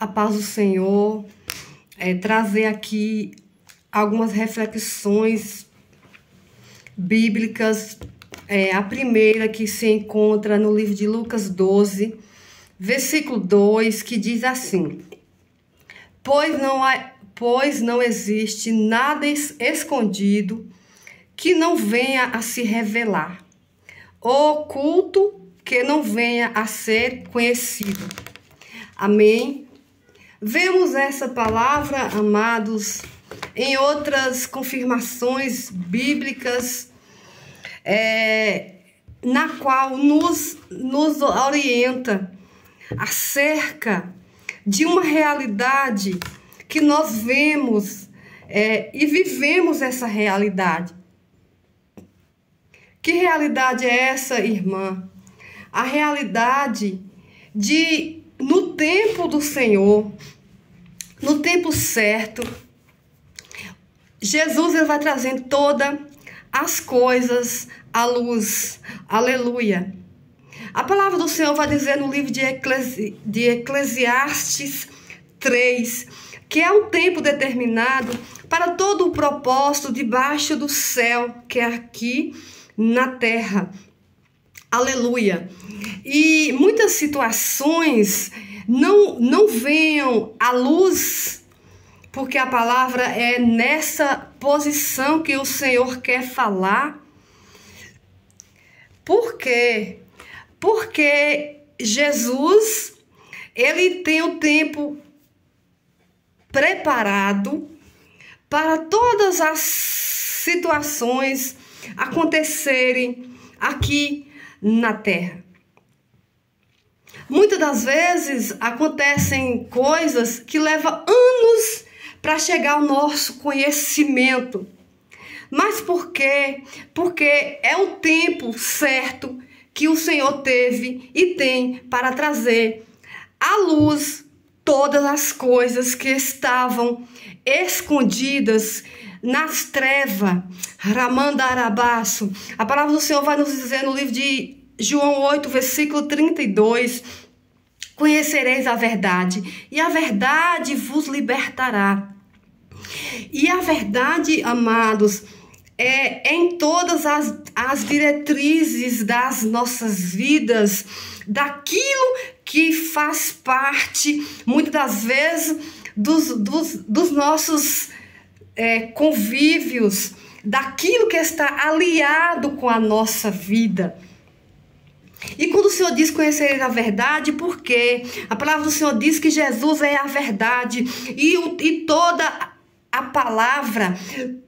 A paz do Senhor, trazer aqui algumas reflexões bíblicas. A primeira que se encontra no livro de Lucas 12, versículo 2, que diz assim: Pois não existe nada escondido que não venha a se revelar, oculto que não venha a ser conhecido. Amém? Vemos essa palavra, amados, em outras confirmações bíblicas, na qual nos orienta acerca de uma realidade que nós vemos e vivemos essa realidade. Que realidade é essa, irmã? A realidade de, no tempo do Senhor, no tempo certo, Jesus ele vai trazendo todas as coisas à luz. Aleluia. A palavra do Senhor vai dizer no livro de Eclesiastes 3, que é um tempo determinado para todo o propósito debaixo do céu, que é aqui na terra. Aleluia. E muitas situações não venham à luz, porque a palavra é nessa posição que o Senhor quer falar. Por quê? Porque Jesus, ele tem o tempo preparado para todas as situações acontecerem aqui na terra. Muitas das vezes acontecem coisas que levam anos para chegar ao nosso conhecimento. Mas por quê? Porque é o tempo certo que o Senhor teve e tem para trazer à luz todas as coisas que estavam escondidas nas trevas. Ramandarabaço. A palavra do Senhor vai nos dizer no livro de João 8, versículo 32: Conhecereis a verdade, e a verdade vos libertará. E a verdade, amados, é em todas as diretrizes das nossas vidas, daquilo que faz parte, muitas das vezes, dos nossos convívios, daquilo que está aliado com a nossa vida. E quando o Senhor diz conhecer a verdade, por quê? A palavra do Senhor diz que Jesus é a verdade e toda a palavra,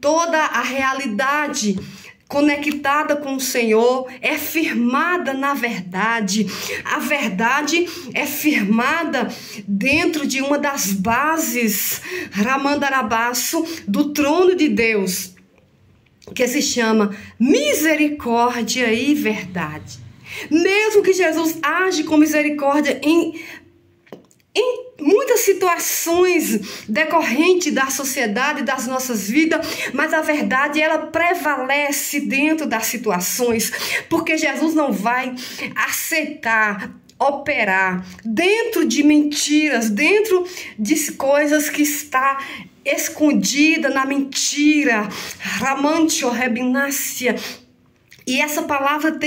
toda a realidade conectada com o Senhor é firmada na verdade. A verdade é firmada dentro de uma das bases, Ramandarabaço, do trono de Deus, que se chama misericórdia e verdade. Mesmo que Jesus age com misericórdia em muitas situações decorrentes da sociedade, das nossas vidas, mas a verdade ela prevalece dentro das situações, porque Jesus não vai aceitar operar dentro de mentiras, dentro de coisas que está escondida na mentira. Ramantio rebinácia. E essa palavra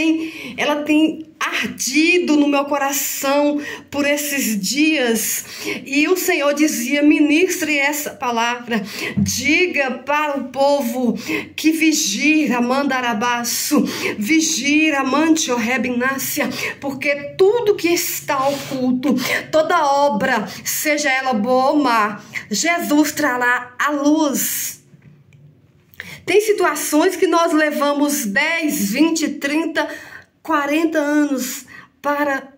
ela tem ardido no meu coração por esses dias. E o Senhor dizia: ministre essa palavra, diga para o povo que vigia, mandarabaço, vigia, mantio rebinácia, porque tudo que está oculto, toda obra, seja ela boa ou má, Jesus trará à luz. Tem situações que nós levamos 10, 20, 30, 40 anos para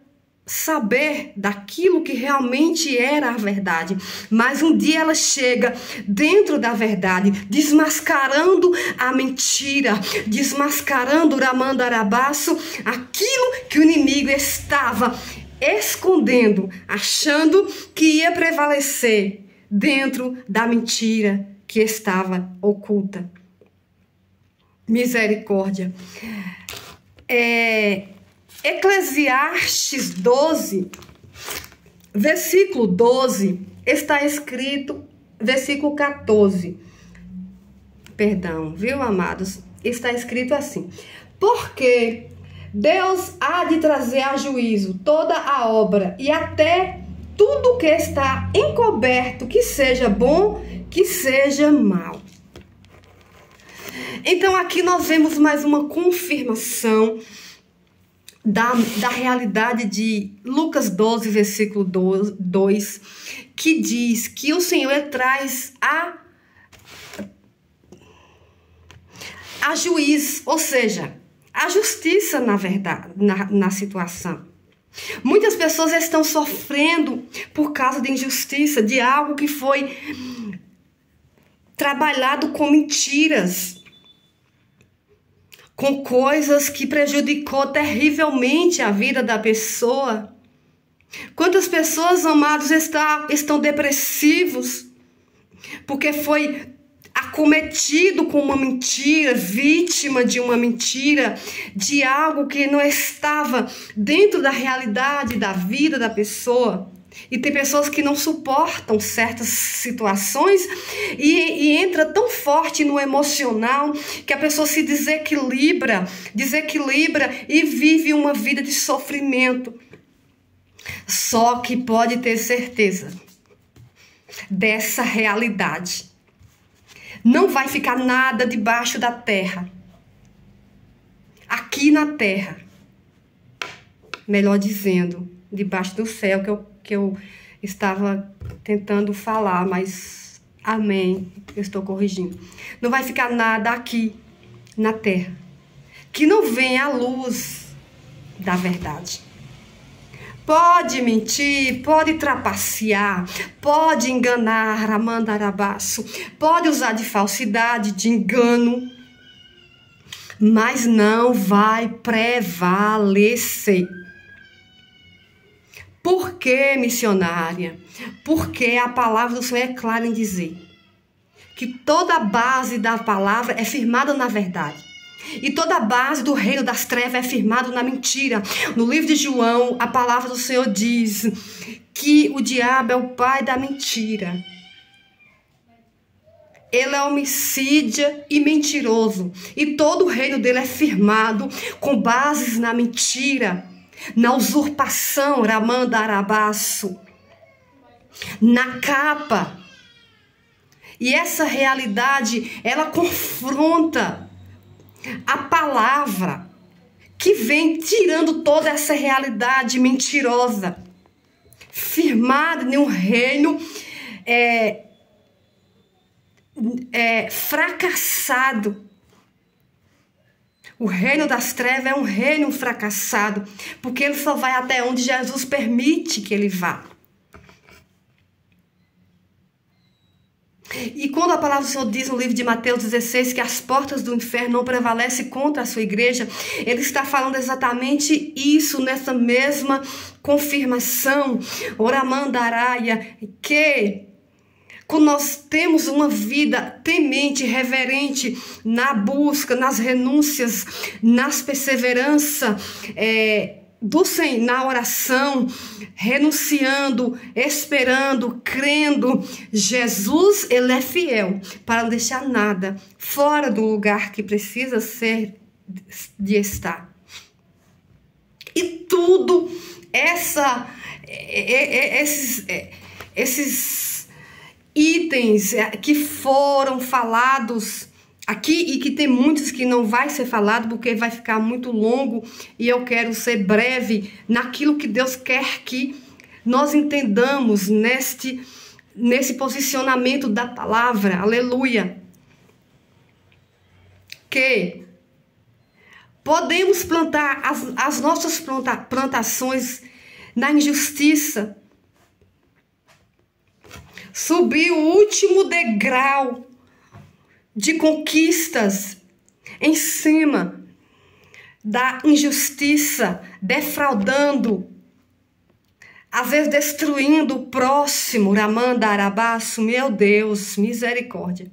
saber daquilo que realmente era a verdade. Mas um dia ela chega dentro da verdade, desmascarando a mentira, desmascarando o ramandarabaço, aquilo que o inimigo estava escondendo, achando que ia prevalecer dentro da mentira que estava oculta. Misericórdia. Eclesiastes 12, versículo 12, está escrito, versículo 14, perdão, viu, amados? Está escrito assim: porque Deus há de trazer a juízo toda a obra e até tudo que está encoberto, que seja bom, que seja mal. Então aqui nós vemos mais uma confirmação da realidade de Lucas 12, versículo 2, que diz que o Senhor ele traz a juízo, ou seja, a justiça na verdade, na situação. Muitas pessoas estão sofrendo por causa de injustiça, de algo que foi trabalhado com mentiras, com coisas que prejudicou terrivelmente a vida da pessoa. Quantas pessoas, amados, estão depressivos porque foi acometido com uma mentira, vítima de uma mentira, de algo que não estava dentro da realidade da vida da pessoa. E tem pessoas que não suportam certas situações e entra tão forte no emocional que a pessoa se desequilibra e vive uma vida de sofrimento. Só que pode ter certeza dessa realidade. Não vai ficar nada debaixo da terra. Aqui na terra. Melhor dizendo, debaixo do céu, que eu estava tentando falar, mas amém, eu estou corrigindo. Não vai ficar nada aqui na terra que não venha à luz da verdade. Pode mentir, pode trapacear, pode enganar, amandarabaço, pode usar de falsidade, de engano, mas não vai prevalecer. Por que, missionária? Porque a palavra do Senhor é clara em dizer que toda a base da palavra é firmada na verdade. E toda a base do reino das trevas é firmada na mentira. No livro de João, a palavra do Senhor diz que o diabo é o pai da mentira. Ele é homicida e mentiroso. E todo o reino dele é firmado com bases na mentira, na usurpação, ramandarabaço, na capa. E essa realidade, ela confronta a palavra que vem tirando toda essa realidade mentirosa, firmada em um reino fracassado. O reino das trevas é um reino fracassado, porque ele só vai até onde Jesus permite que ele vá. E quando a palavra do Senhor diz no livro de Mateus 16 que as portas do inferno não prevalecem contra a sua igreja, ele está falando exatamente isso nessa mesma confirmação. Oramandaraia, que quando nós temos uma vida temente, reverente, na busca, nas renúncias, nas perseveranças, na oração, renunciando, esperando, crendo, Jesus, ele é fiel para não deixar nada fora do lugar que precisa ser de estar. E tudo esses itens que foram falados aqui e que tem muitos que não vai ser falado porque vai ficar muito longo e eu quero ser breve naquilo que Deus quer que nós entendamos nesse posicionamento da palavra, aleluia, que podemos plantar as nossas plantações na injustiça, subir o último degrau de conquistas em cima da injustiça, defraudando, às vezes destruindo o próximo, ramandarabaço, meu Deus, misericórdia.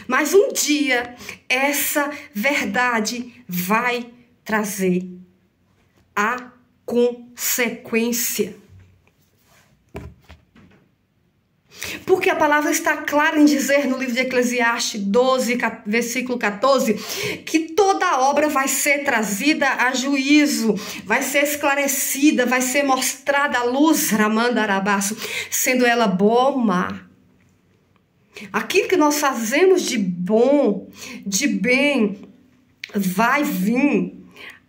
Mas um dia essa verdade vai trazer a consequência. Porque a palavra está clara em dizer no livro de Eclesiastes 12, versículo 14, que toda obra vai ser trazida a juízo, vai ser esclarecida, vai ser mostrada à luz, Ramandarabaço, sendo ela boa ou má. Aquilo que nós fazemos de bom, de bem, vai vir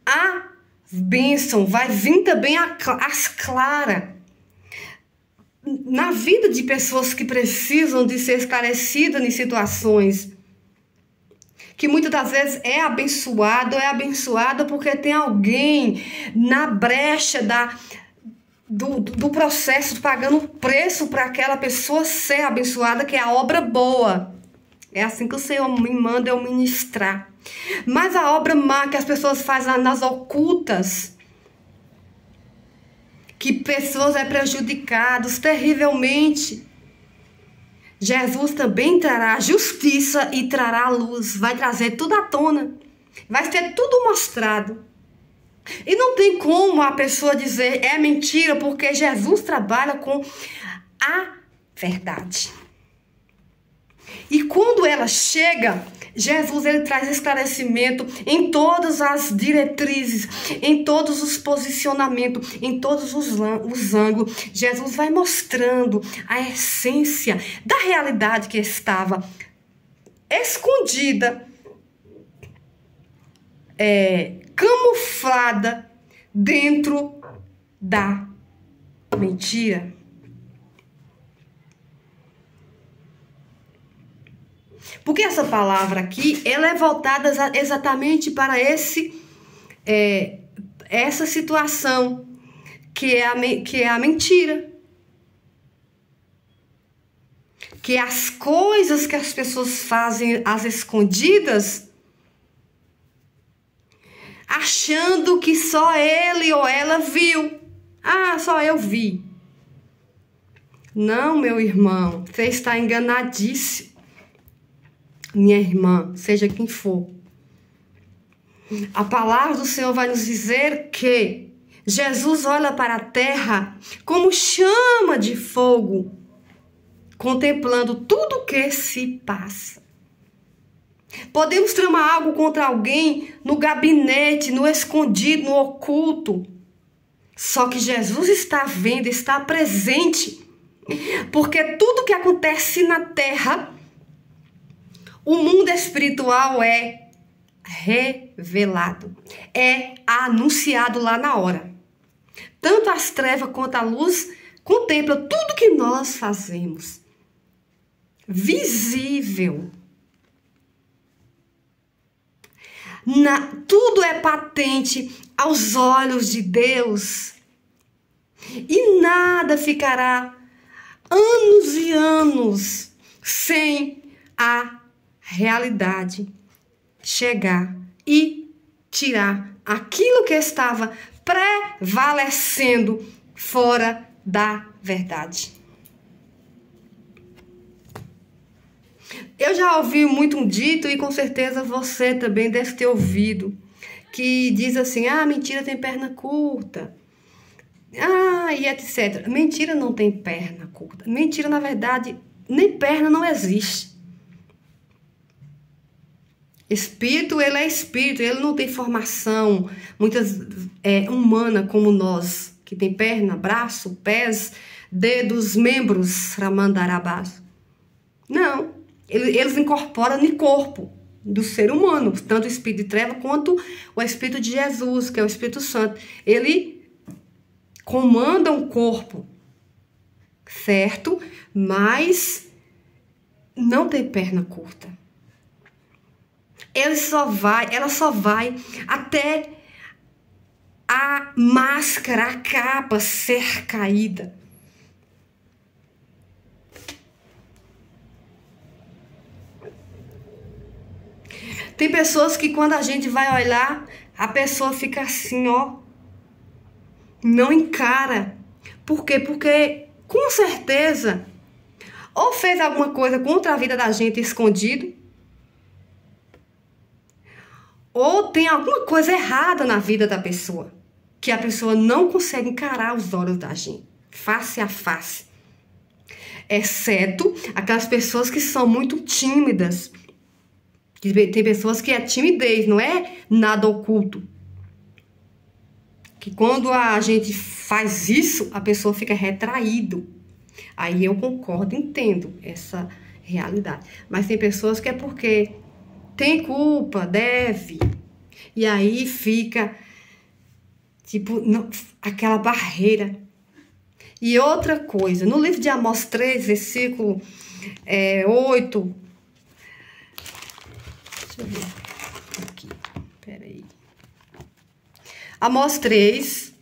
a bênção, vai vir também as claras. Na vida de pessoas que precisam de ser esclarecidas em situações que muitas das vezes é abençoada porque tem alguém na brecha do processo pagando um preço para aquela pessoa ser abençoada, que é a obra boa. É assim que o Senhor me manda eu ministrar. Mas a obra má que as pessoas fazem nas ocultas, que pessoas prejudicadas terrivelmente, Jesus também trará justiça e trará luz, vai trazer tudo à tona, vai ser tudo mostrado. E não tem como a pessoa dizer é mentira, porque Jesus trabalha com a verdade. E quando ela chega, Jesus ele traz esclarecimento em todas as diretrizes, em todos os posicionamentos, em todos os ângulos. Jesus vai mostrando a essência da realidade que estava escondida, camuflada dentro da mentira. Porque essa palavra aqui, ela é voltada exatamente para essa situação que é a mentira. Que as coisas que as pessoas fazem às escondidas, achando que só ele ou ela viu. Ah, só eu vi. Não, meu irmão, você está enganadíssimo. Minha irmã, seja quem for. A palavra do Senhor vai nos dizer que Jesus olha para a terra como chama de fogo, contemplando tudo que se passa. Podemos tramar algo contra alguém no gabinete, no escondido, no oculto. Só que Jesus está vendo, está presente. Porque tudo que acontece na terra, o mundo espiritual é revelado, é anunciado lá na hora. Tanto as trevas quanto a luz contemplam tudo que nós fazemos. Visível. Tudo é patente aos olhos de Deus. E nada ficará anos e anos sem a realidade chegar e tirar aquilo que estava prevalecendo fora da verdade. Eu já ouvi muito um dito, e com certeza você também deve ter ouvido, que diz assim: ah, mentira tem perna curta. Ah, e etc. Mentira não tem perna curta. Mentira, na verdade, nem perna não existe. Espírito, ele é espírito, ele não tem formação humana como nós, que tem perna, braço, pés, dedos, membros, Ramandarabás. Não, eles incorporam no corpo do ser humano, tanto o espírito de treva quanto o espírito de Jesus, que é o Espírito Santo. Ele comanda um corpo, certo? Mas não tem perna curta. Ela só vai até a máscara, a capa ser caída. Tem pessoas que quando a gente vai olhar, a pessoa fica assim, ó, não encara. Por quê? Porque com certeza ou fez alguma coisa contra a vida da gente escondido, ou tem alguma coisa errada na vida da pessoa, que a pessoa não consegue encarar os olhos da gente, face a face. exceto aquelas pessoas que são muito tímidas. Tem pessoas que é timidez, não é nada oculto. Que quando a gente faz isso, a pessoa fica retraído. Aí eu concordo, entendo essa realidade. Mas tem pessoas que é porque tem culpa, deve. E aí fica, tipo, aquela barreira. E outra coisa, no livro de Amós 3, versículo 8. Deixa eu ver aqui, peraí. Amós 3.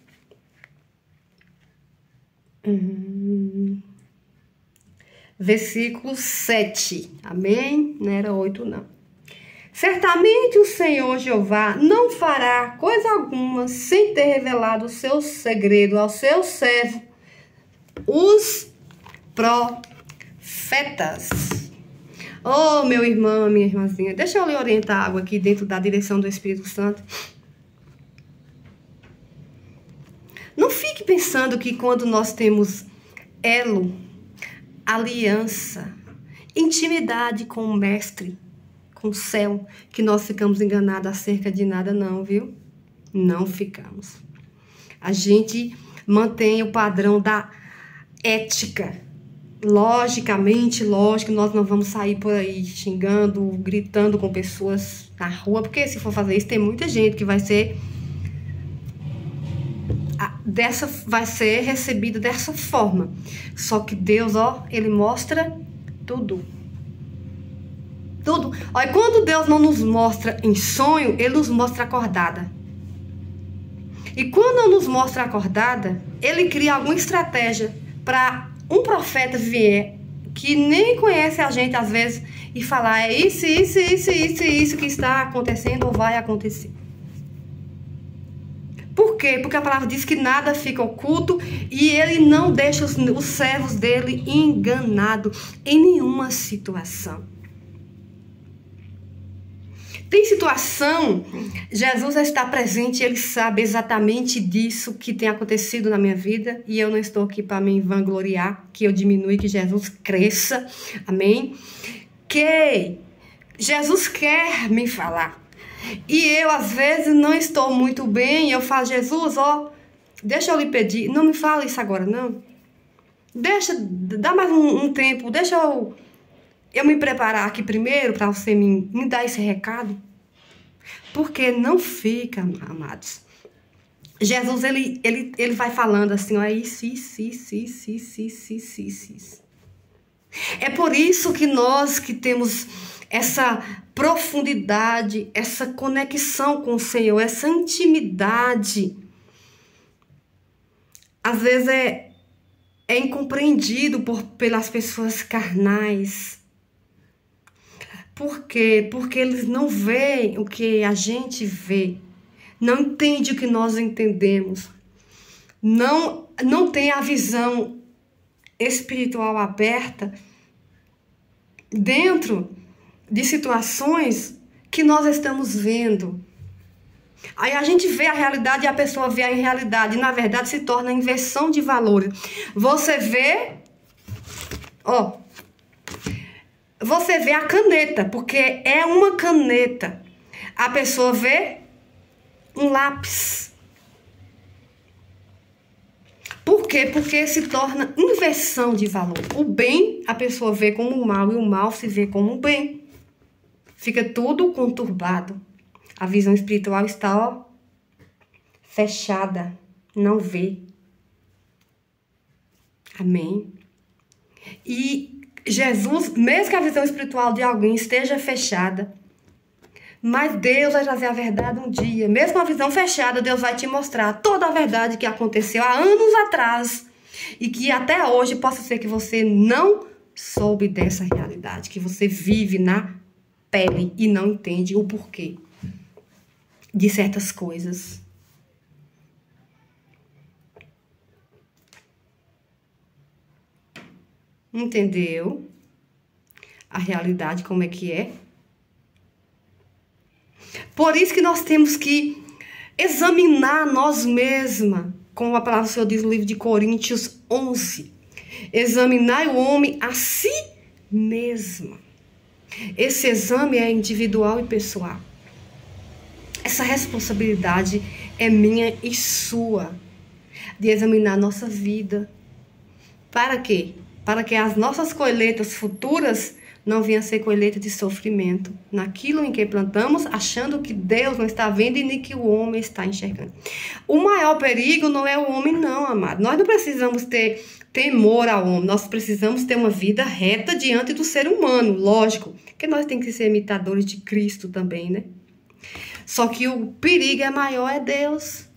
Versículo 7. Amém? Não era 8, não. Certamente o Senhor Jeová não fará coisa alguma sem ter revelado o seu segredo ao seu servo, os profetas. Oh, meu irmão, minha irmãzinha, deixa eu lhe orientar algo aqui dentro da direção do Espírito Santo. Não fique pensando que quando nós temos elo, aliança, intimidade com o Mestre, com o céu, que nós ficamos enganados acerca de nada, não, viu? Não ficamos. A gente mantém o padrão da ética. Logicamente, lógico, nós não vamos sair por aí xingando, gritando com pessoas na rua, porque se for fazer isso, tem muita gente que vai ser recebida dessa forma. Só que Deus, ó, ele mostra tudo. Tudo. Olha, quando Deus não nos mostra em sonho, ele nos mostra acordada. E quando não nos mostra acordada, ele cria alguma estratégia para um profeta vier, que nem conhece a gente às vezes, e falar, é isso que está acontecendo ou vai acontecer. Por quê? Porque a palavra diz que nada fica oculto e ele não deixa os servos dele enganados em nenhuma situação. Tem situação, Jesus está presente, ele sabe exatamente disso que tem acontecido na minha vida, e eu não estou aqui para me vangloriar, que eu diminua e que Jesus cresça, amém? Que Jesus quer me falar, e eu às vezes não estou muito bem, eu falo, Jesus, ó, deixa eu lhe pedir, não me fala isso agora não, dá mais um tempo, deixa eu me preparar aqui primeiro para você me dar esse recado. Porque não fica, amados. Jesus, ele vai falando assim, ó, isso. É por isso que nós que temos essa profundidade, essa conexão com o Senhor, essa intimidade, às vezes é incompreendido pelas pessoas carnais. Por quê? Porque eles não veem o que a gente vê. Não entende o que nós entendemos. Não tem a visão espiritual aberta dentro de situações que nós estamos vendo. Aí a gente vê a realidade e a pessoa vê a irrealidade. E na verdade se torna inversão de valores. Você vê... Ó... Você vê a caneta, porque é uma caneta. A pessoa vê um lápis. Por quê? Porque se torna inversão de valor. O bem a pessoa vê como o mal e o mal se vê como o bem. Fica tudo conturbado. A visão espiritual está, ó, fechada. Não vê. Amém? E Jesus, mesmo que a visão espiritual de alguém esteja fechada, mas Deus vai trazer a verdade um dia. Mesmo a visão fechada, Deus vai te mostrar toda a verdade que aconteceu há anos atrás e que até hoje possa ser que você não soube dessa realidade, que você vive na pele e não entende o porquê de certas coisas. Entendeu? A realidade como é que é? Por isso que nós temos que examinar nós mesmas, como a palavra do Senhor diz no livro de Coríntios 11. Examinai o homem a si mesmo. Esse exame é individual e pessoal. Essa responsabilidade é minha e sua, de examinar a nossa vida. Para quê? Para que as nossas colheitas futuras não venham a ser colheita de sofrimento, naquilo em que plantamos, achando que Deus não está vendo e nem que o homem está enxergando. O maior perigo não é o homem, não, amado. Nós não precisamos ter temor ao homem, nós precisamos ter uma vida reta diante do ser humano, lógico, porque nós temos que ser imitadores de Cristo também, né? Só que o perigo maior é Deus.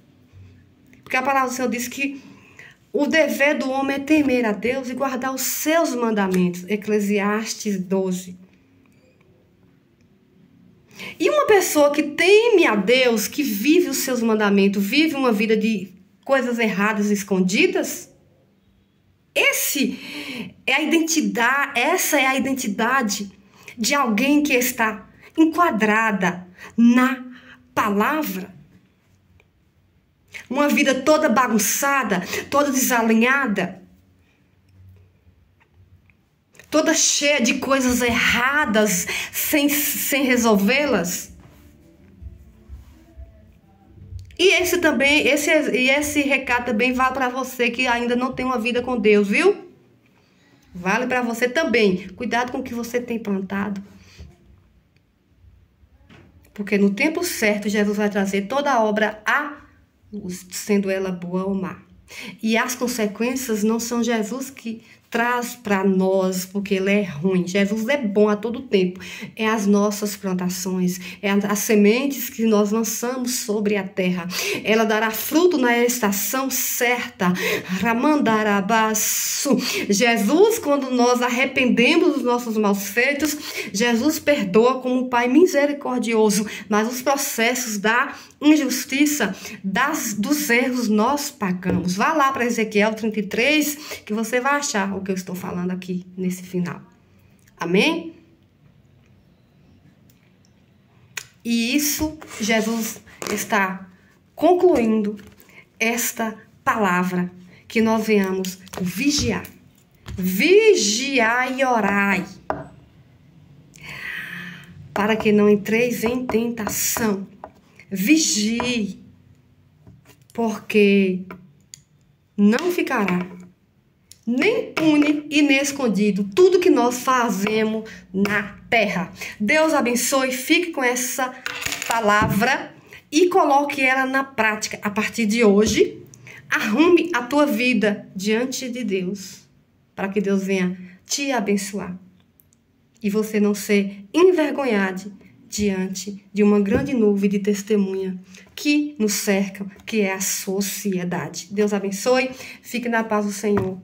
Porque a palavra do Senhor diz que o dever do homem é temer a Deus e guardar os seus mandamentos. Eclesiastes 12. E uma pessoa que teme a Deus, que vive os seus mandamentos, vive uma vida de coisas erradas escondidas, essa é a identidade de alguém que está enquadrada na palavra. Uma vida toda bagunçada, toda desalinhada, toda cheia de coisas erradas, sem resolvê-las. E esse recado também vale para você que ainda não tem uma vida com Deus, viu? Vale para você também. Cuidado com o que você tem plantado. Porque no tempo certo, Jesus vai trazer toda a obra à luz, sendo ela boa ou má. E as consequências não são Jesus que traz para nós, porque ele é ruim. Jesus é bom a todo tempo. É as nossas plantações, é as sementes que nós lançamos sobre a terra. Ela dará fruto na estação certa. Ramandarabaço. Jesus, quando nós arrependemos dos nossos maus feitos, Jesus perdoa como um Pai misericordioso. Mas os processos da injustiça, dos erros, nós pagamos. Vá lá para Ezequiel 33, que você vai achar o que eu estou falando aqui nesse final. Amém? E isso, Jesus está concluindo esta palavra, que nós venhamos vigiar. Vigiai e orai, para que não entreis em tentação. Vigie, porque não ficará nem impune e nem escondido tudo que nós fazemos na terra. Deus abençoe, fique com essa palavra e coloque ela na prática. A partir de hoje, arrume a tua vida diante de Deus, para que Deus venha te abençoar e você não ser envergonhado diante de uma grande nuvem de testemunha que nos cerca, que é a sociedade. Deus abençoe, fique na paz do Senhor.